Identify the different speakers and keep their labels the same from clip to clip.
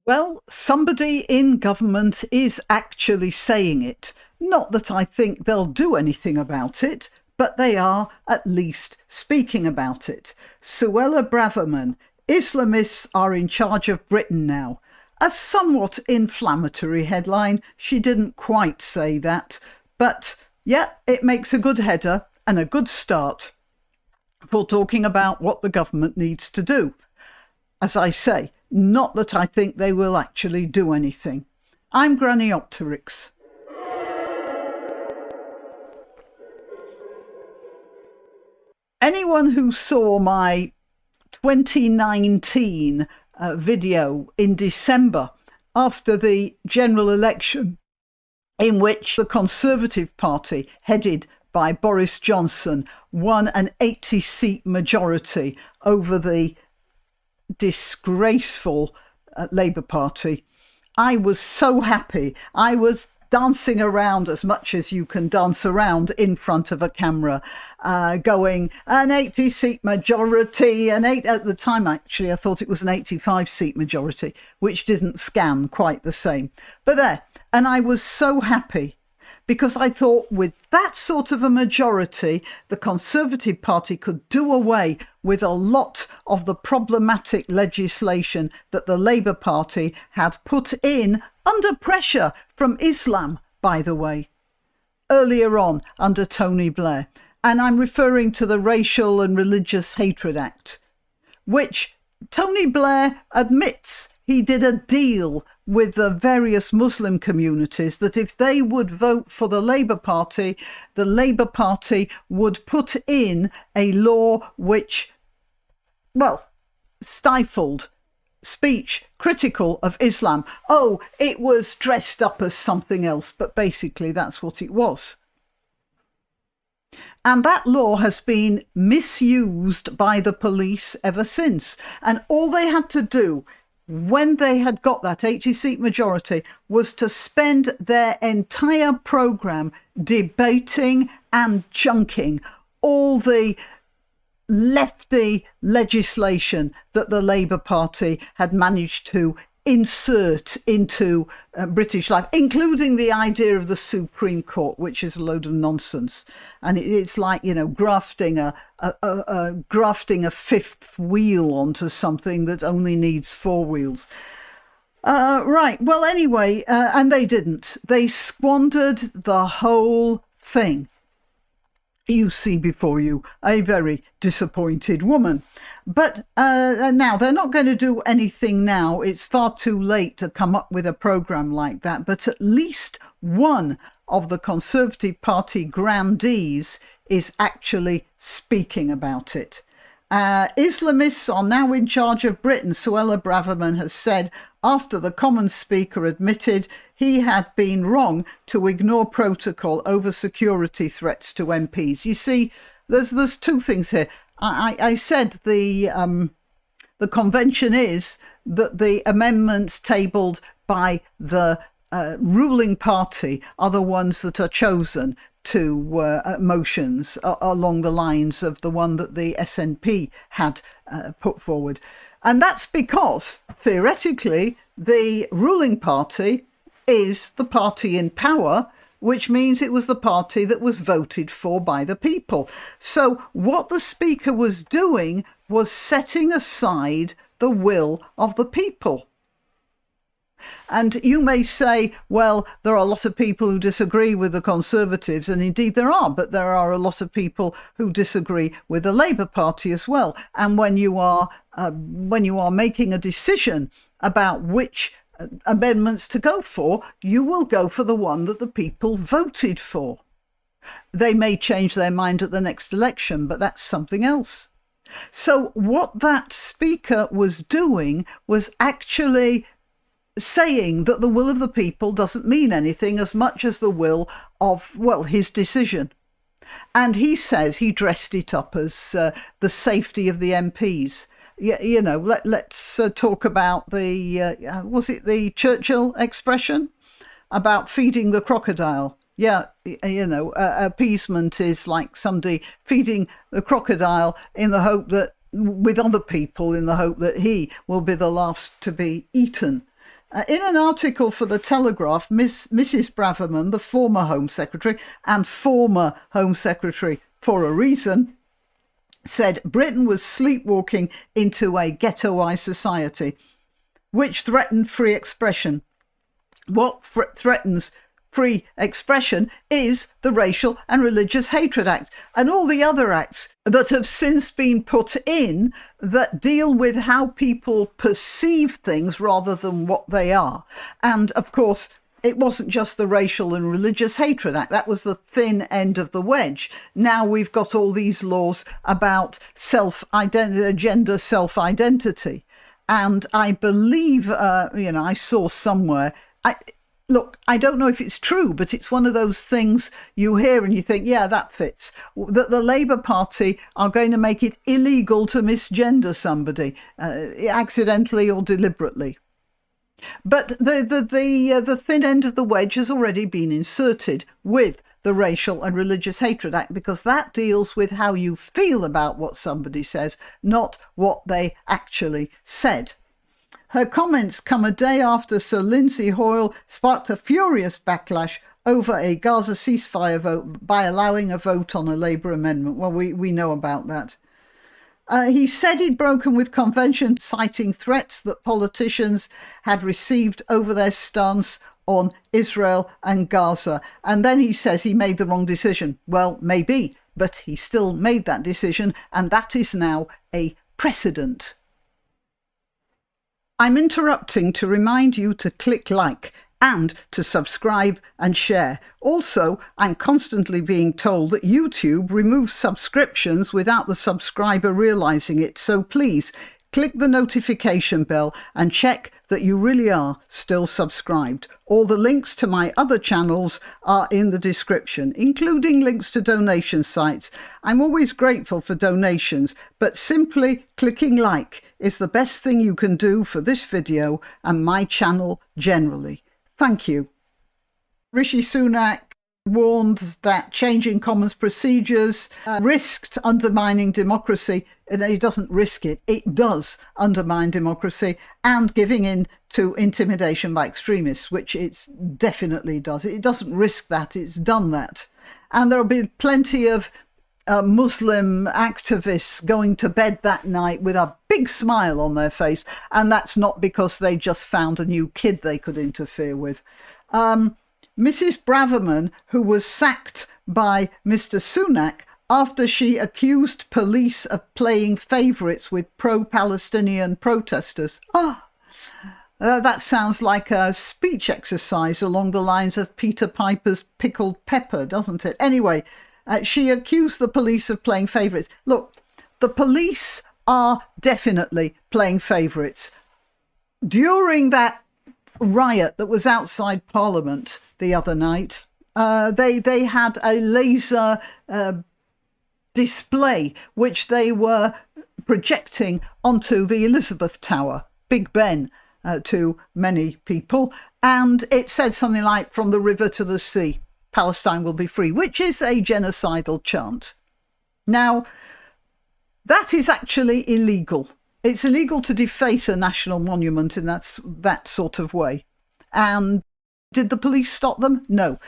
Speaker 1: Well, somebody in government is actually saying it. Not that I think they'll do anything about it, but they are at least speaking about it. Suella Braverman: Islamists are in charge of Britain now. A somewhat inflammatory headline. She didn't quite say that, but yeah, it makes a good header and a good start for talking about what the government needs to do. As I say, not that I think they will actually do anything. I'm Granny Opterix. Anyone who saw my 2019 video in December after the general election, in which the Conservative Party, headed by Boris Johnson, won an 80-seat majority over the disgraceful Labour Party. I was so happy. I was dancing around as much as you can dance around in front of a camera, going an 80-seat majority, at the time actually I thought it was an 85-seat majority, which didn't scan quite the same. But there, and I was so happy, because I thought with that sort of a majority, the Conservative Party could do away with a lot of the problematic legislation that the Labour Party had put in under pressure from Islam, by the way, earlier on under Tony Blair. And I'm referring to the Racial and Religious Hatred Act, which Tony Blair admits he did a deal with the various Muslim communities that if they would vote for the Labour Party would put in a law which, well, stifled speech critical of Islam. Oh, it was dressed up as something else, but basically that's what it was. And that law has been misused by the police ever since. And all they had to do when they had got that 80-seat majority was to spend their entire programme debating and junking all the lefty legislation that the Labour Party had managed to insert into British life, including the idea of the Supreme Court, which is a load of nonsense. And it's like, you know, grafting a fifth wheel onto something that only needs four wheels. Right. Well, anyway, and they didn't. They squandered the whole thing. You see before you a very disappointed woman. But now they're not going to do anything now. It's far too late to come up with a programme like that. But at least one of the Conservative Party grandees is actually speaking about it. Islamists are now in charge of Britain, Suella Braverman has said, after the Commons Speaker admitted he had been wrong to ignore protocol over security threats to MPs. You see, there's two things here. I said the convention is that the amendments tabled by the ruling party are the ones that are chosen to motions along the lines of the one that the SNP had put forward. And that's because, theoretically, the ruling party is the party in power, which means it was the party that was voted for by the people. So what the Speaker was doing was setting aside the will of the people. And you may say, well, there are a lot of people who disagree with the Conservatives, and indeed there are, but there are a lot of people who disagree with the Labour Party as well. And when you are making a decision about which amendments to go for, you will go for the one that the people voted for. They may change their mind at the next election, but that's something else. So what that Speaker was doing was actually saying that the will of the people doesn't mean anything as much as the will of, well, his decision. And he says he dressed it up as the safety of the MPs. You know, let's talk about the, was it the Churchill expression about feeding the crocodile? Yeah, you know, appeasement is like somebody feeding the crocodile in the hope that, with other people, in the hope that he will be the last to be eaten. In an article for The Telegraph, Mrs. Braverman, the former Home Secretary and former Home Secretary for a reason, said Britain was sleepwalking into a ghettoised society, which threatened free expression. What threatens free expression is the Racial and Religious Hatred Act and all the other acts that have since been put in that deal with how people perceive things rather than what they are. And of course, it wasn't just the Racial and Religious Hatred Act. That was the thin end of the wedge. Now we've got all these laws about gender self-identity. And I believe, I saw somewhere, look, I don't know if it's true, but it's one of those things you hear and you think, yeah, that fits. That the Labour Party are going to make it illegal to misgender somebody, accidentally or deliberately. But the thin end of the wedge has already been inserted with the Racial and Religious Hatred Act, because that deals with how you feel about what somebody says, not what they actually said. Her comments come a day after Sir Lindsay Hoyle sparked a furious backlash over a Gaza ceasefire vote by allowing a vote on a Labour amendment. Well, we know about that. He said he'd broken with convention, citing threats that politicians had received over their stance on Israel and Gaza. And then he says he made the wrong decision. Well, maybe, but he still made that decision, and that is now a precedent. I'm interrupting to remind you to click like and to subscribe and share. Also, I'm constantly being told that YouTube removes subscriptions without the subscriber realizing it. So please click the notification bell and check that you really are still subscribed. All the links to my other channels are in the description, including links to donation sites. I'm always grateful for donations, but simply clicking like is the best thing you can do for this video and my channel generally. Thank you. Rishi Sunak warned that changing Commons procedures risked undermining democracy. And he doesn't risk it, it does undermine democracy and giving in to intimidation by extremists, which it definitely does. It doesn't risk that, it's done that. And there'll be plenty of Muslim activists going to bed that night with a big smile on their face, and that's not because they just found a new kid they could interfere with. Mrs. Braverman, who was sacked by Mr. Sunak after she accused police of playing favourites with pro-Palestinian protesters. That sounds like a speech exercise along the lines of Peter Piper's Pickled Pepper, doesn't it? Anyway, she accused the police of playing favourites. Look, the police are definitely playing favourites. During that riot that was outside Parliament the other night, they had a laser display which they were projecting onto the Elizabeth Tower, Big Ben, to many people, and it said something like, "From the river to the sea, Palestine will be free," which is a genocidal chant. Now, that is actually illegal. It's illegal to deface a national monument in that sort of way. And did the police stop them? No.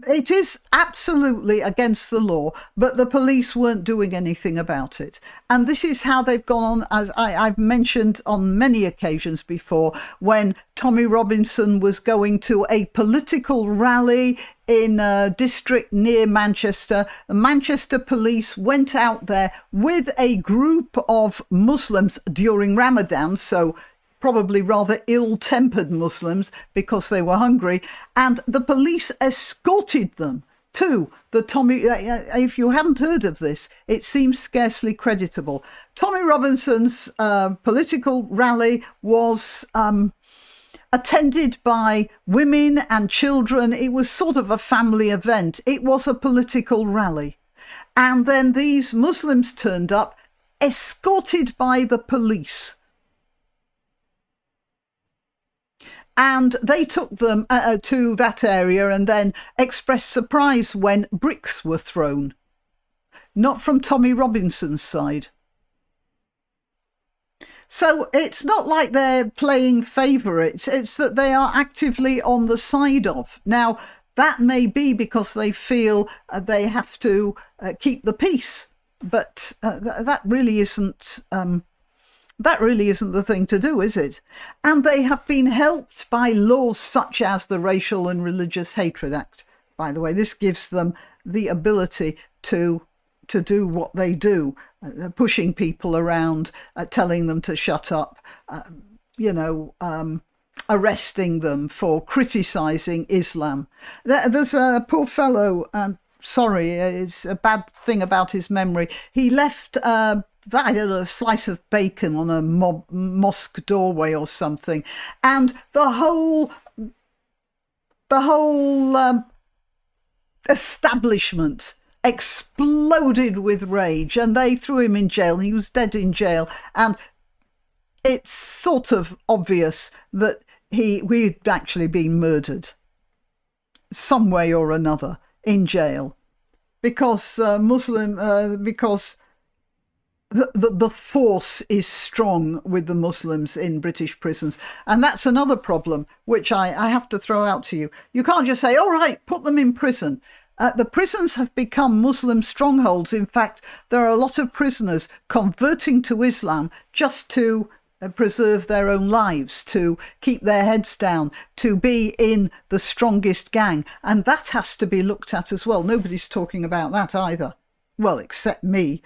Speaker 1: It is absolutely against the law, but the police weren't doing anything about it. And this is how they've gone on, as I've mentioned on many occasions before, when Tommy Robinson was going to a political rally in a district near Manchester. The Manchester police went out there with a group of Muslims during Ramadan, so probably rather ill-tempered Muslims because they were hungry, and the police escorted them to the Tommy. If you hadn't heard of this, it seems scarcely creditable. Tommy Robinson's political rally was attended by women and children. It was sort of a family event. It was a political rally. And then these Muslims turned up, escorted by the police. And they took them to that area and then expressed surprise when bricks were thrown. Not from Tommy Robinson's side. So it's not like they're playing favourites, it's that they are actively on the side of. Now, that may be because they feel they have to keep the peace, but that really isn't the thing to do, is it? And they have been helped by laws such as the Racial and Religious Hatred Act. By the way, this gives them the ability to do what they do, pushing people around, telling them to shut up, arresting them for criticising Islam. There's a poor fellow, sorry, it's a bad thing about his memory. He left I don't know, a slice of bacon on a mosque doorway or something, and the whole establishment exploded with rage, and they threw him in jail. He was dead in jail, and it's sort of obvious that we'd actually been murdered some way or another in jail, because because the force is strong with the Muslims in British prisons. And that's another problem which I have to throw out to you. You can't just say, all right, put them in prison. The prisons have become Muslim strongholds. In fact, there are a lot of prisoners converting to Islam just to preserve their own lives, to keep their heads down, to be in the strongest gang. And that has to be looked at as well. Nobody's talking about that either. Well, except me.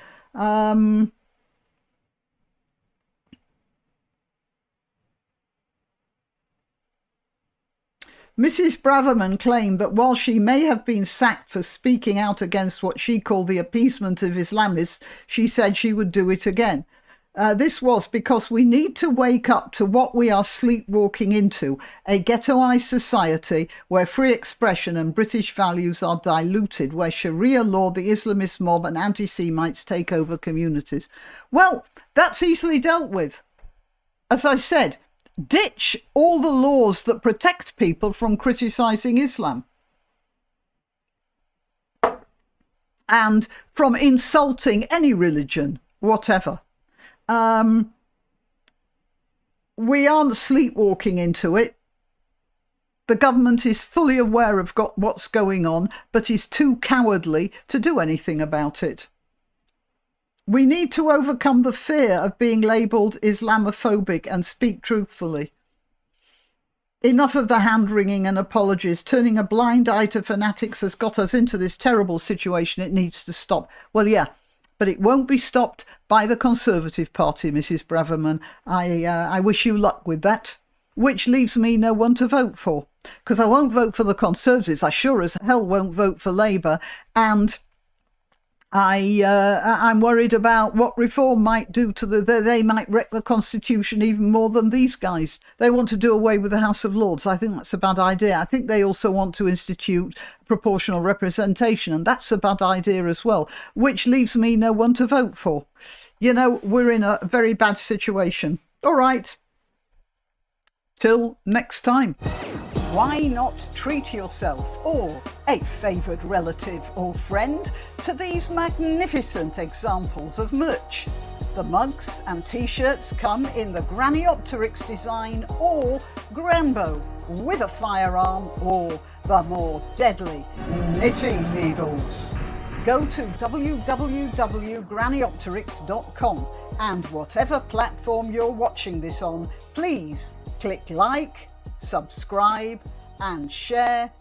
Speaker 1: Mrs. Braverman claimed that while she may have been sacked for speaking out against what she called the appeasement of Islamists, she said she would do it again. This was because we need to wake up to what we are sleepwalking into, a ghettoised society where free expression and British values are diluted, where Sharia law, the Islamist mob and anti-Semites take over communities. Well, that's easily dealt with. As I said, ditch all the laws that protect people from criticising Islam and from insulting any religion, whatever. We aren't sleepwalking into it. The government is fully aware of what's going on, but is too cowardly to do anything about it. We need to overcome the fear of being labelled Islamophobic and speak truthfully. Enough of the hand-wringing and apologies. Turning a blind eye to fanatics has got us into this terrible situation. It needs to stop. Well, yeah. But it won't be stopped by the Conservative Party, Mrs. Braverman. I wish you luck with that, which leaves me no one to vote for, because I won't vote for the Conservatives. I sure as hell won't vote for Labour, and I'm worried about what reform might do to they might wreck the Constitution even more than these guys. They want to do away with the House of Lords. I think that's a bad idea. I think they also want to institute proportional representation, and that's a bad idea as well, which leaves me no one to vote for. You know, we're in a very bad situation. All right. Till next time. Why not treat yourself or a favoured relative or friend to these magnificent examples of merch? The mugs and t-shirts come in the Graniopteryx design or Granbo with a firearm or the more deadly knitting needles. Go to www.graniopteryx.com and whatever platform you're watching this on, please click like, subscribe and share.